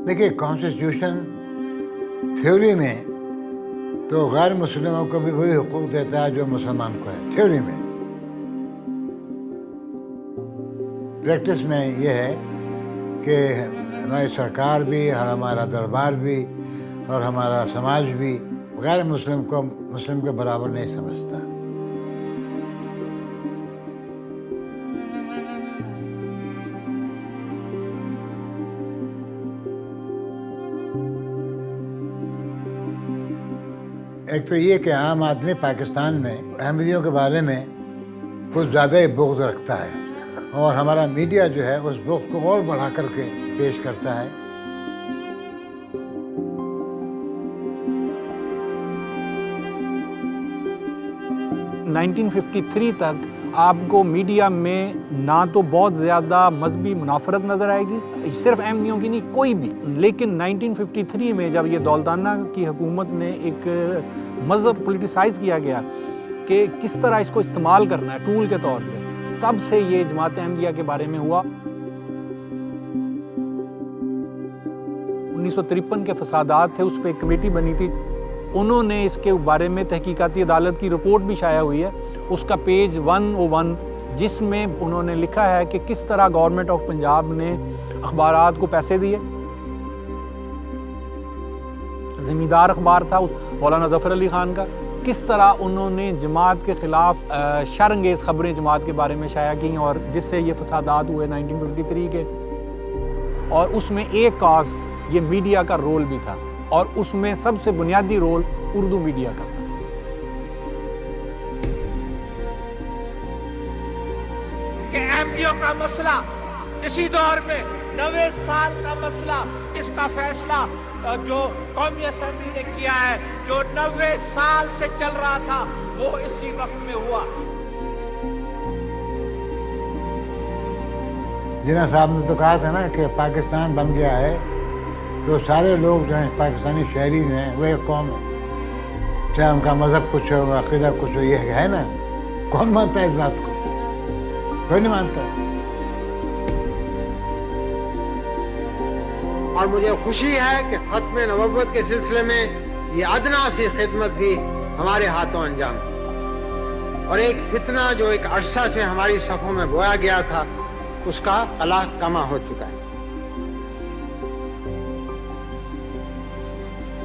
دیکھیے constitution theory میں تو غیر مسلموں کو بھی وہی حقوق دیتا ہے جو مسلمان کو ہے، تھیوری میں. پریکٹس میں یہ ہے کہ ہماری سرکار بھی اور ہمارا دربار بھی اور ہمارا سماج بھی غیر مسلم کو مسلم کے برابر نہیں سمجھتا. ایک تو یہ کہ عام آدمی پاکستان میں احمدیوں کے بارے میں کچھ زیادہ ہی بغض رکھتا ہے، اور ہمارا میڈیا جو ہے اس بغض کو اور بڑھا کر کے پیش کرتا ہے. نائنٹین 53 تک آپ کو میڈیا میں نہ تو بہت زیادہ مذہبی منافرت نظر آئے گی، صرف احمدیوں کی نہیں، کوئی بھی. لیکن 1953 میں جب یہ دولتانہ کی حکومت نے ایک مذہب پولیٹیسائز کیا گیا کہ کس طرح اس کو استعمال کرنا ہے ٹول کے طور پہ، تب سے یہ جماعت احمدیہ کے بارے میں ہوا. 1953 کے فسادات تھے، اس پہ ایک کمیٹی بنی تھی، انہوں نے اس کے بارے میں تحقیقاتی عدالت کی رپورٹ بھی شائع ہوئی ہے، اس کا پیج 101، جس میں انہوں نے لکھا ہے کہ کس طرح گورنمنٹ آف پنجاب نے اخبارات کو پیسے دیے. زمیندار اخبار تھا مولانا ظفر علی خان کا، کس طرح انہوں نے جماعت کے خلاف شرانگیز خبریں جماعت کے بارے میں شائع کیں، اور جس سے یہ فسادات ہوئے 1953 کے. اور اس میں ایک کاز یہ میڈیا کا رول بھی تھا، اور اس میں سب سے بنیادی رول اردو میڈیا کا تھا. کہ احمدیوں کا مسئلہ اسی دور میں 90 سال کا مسئلہ، اس کا فیصلہ جو قومی اسمبلی نے کیا ہے، جو 90 سال سے چل رہا تھا، وہ اسی وقت میں ہوا. جناح صاحب نے تو کہا تھا نا کہ پاکستان بن گیا ہے تو سارے لوگ جو ہیں پاکستانی شہری جو ہیں وہ ایک قوم ہے، چاہے ان کا مذہب کچھ ہو، عقیدہ کچھ ہو. یہ ہے نا، کون مانتا ہے اس بات کو؟ کوئی نہیں مانتا. اور مجھے خوشی ہے کہ ختم نبوت کے سلسلے میں یہ ادنا سی خدمت بھی ہمارے ہاتھوں انجام دی، اور ایک فتنہ جو ایک عرصہ سے ہماری صفوں میں بویا گیا تھا، اس کا قلع کما ہو چکا ہے.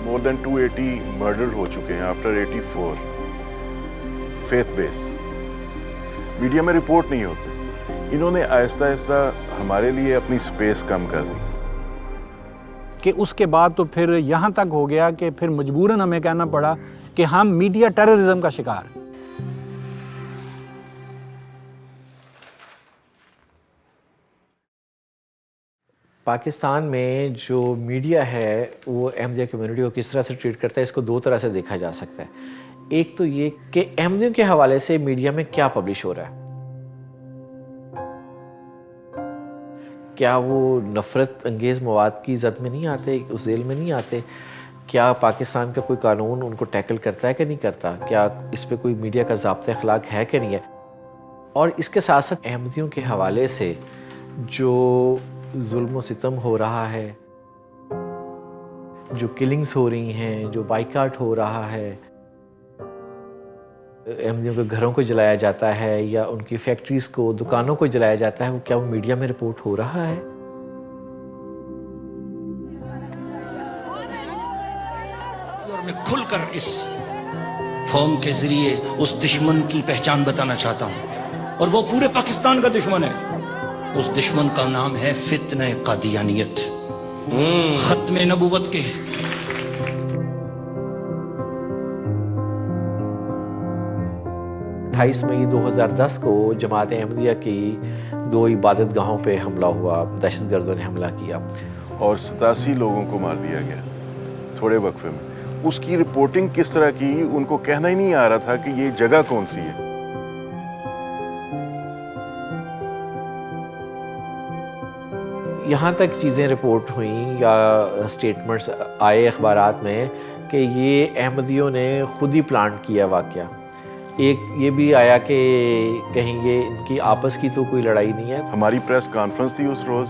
more than 280 murder ہو چکے ہیں after 84 faith بیس. میڈیا میں رپورٹ نہیں ہوتے. انہوں نے آہستہ آہستہ ہمارے لیے اپنی سپیس کم کر دی. کہ اس کے بعد تو پھر یہاں تک ہو گیا کہ پھر مجبوراً ہمیں کہنا پڑا کہ ہم میڈیا ٹیررزم کا شکار ہیں. پاکستان میں جو میڈیا ہے وہ احمدیہ کمیونٹی کو کس طرح سے ٹریٹ کرتا ہے، اس کو دو طرح سے دیکھا جا سکتا ہے. ایک تو یہ کہ احمدیوں کے حوالے سے میڈیا میں کیا پبلش ہو رہا ہے، کیا وہ نفرت انگیز مواد کی زد میں نہیں آتے، اس ذیل میں نہیں آتے، کیا پاکستان کا کوئی قانون ان کو ٹیکل کرتا ہے کہ نہیں کرتا، کیا اس پہ کوئی میڈیا کا ضابطۂ اخلاق ہے کہ نہیں ہے. اور اس کے ساتھ ساتھ احمدیوں کے حوالے سے جو ظلم و ستم ہو رہا ہے، جو کلنگز ہو رہی ہیں، جو بائیکاٹ ہو رہا ہے، احمدیوں کے گھروں کو جلایا جاتا ہے یا ان کی فیکٹریز کو، دکانوں کو جلایا جاتا ہے، کیا وہ میڈیا میں رپورٹ ہو رہا ہے؟ اور میں کھل کر اس فارم کے ذریعے اس دشمن کی پہچان بتانا چاہتا ہوں، اور وہ پورے پاکستان کا دشمن ہے. اس دشمن کا نام ہے فتنہ قادیانیت. ختم نبوت کے 28 مئی 2010 کو جماعت احمدیہ کی 2 عبادت گاہوں پہ حملہ ہوا، دہشت گردوں نے حملہ کیا اور 87 لوگوں کو مار دیا گیا تھوڑے وقفے میں. اس کی رپورٹنگ کس طرح کی، ان کو کہنا ہی نہیں آ رہا تھا کہ یہ جگہ کون سی ہے. یہاں تک چیزیں رپورٹ ہوئیں یا سٹیٹمنٹس آئے اخبارات میں کہ یہ احمدیوں نے خود ہی پلانٹ کیا واقعہ. ایک یہ بھی آیا کہ کہیں یہ ان کی آپس کی تو کوئی لڑائی نہیں ہے. ہماری پریس کانفرنس تھی اس روز،